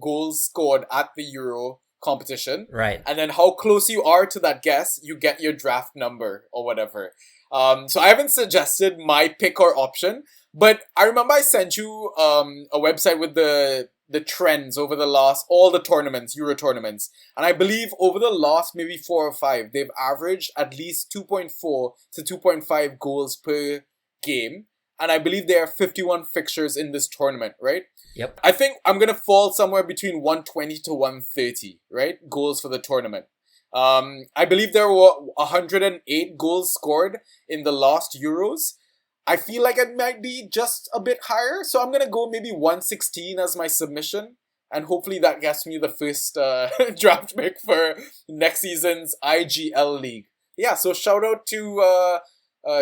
goals scored at the Euro competition. Right. And then how close you are to that guess, you get your draft number or whatever. So I haven't suggested my pick or option, but I remember I sent you a website with the trends over all the tournaments, Euro tournaments. And I believe over the last maybe 4 or 5, they've averaged at least 2.4 to 2.5 goals per game. And I believe there are 51 fixtures in this tournament, right? Yep. I think I'm going to fall somewhere between 120 to 130, right? Goals for the tournament. I believe there were 108 goals scored in the last Euros. I feel like it might be just a bit higher, so I'm gonna go maybe 116 as my submission, and hopefully that gets me the first draft pick for next season's IGL League. Yeah, so shout out to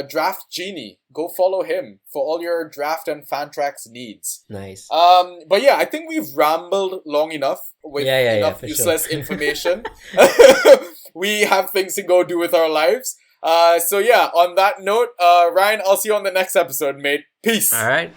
Draft Genie. Go follow him for all your draft and Fantrax needs. Nice. But yeah, I think we've rambled long enough with enough for useless sure. information. We have things to go do with our lives. So yeah, on that note, Ryan, I'll see you on the next episode, mate. Peace. All right.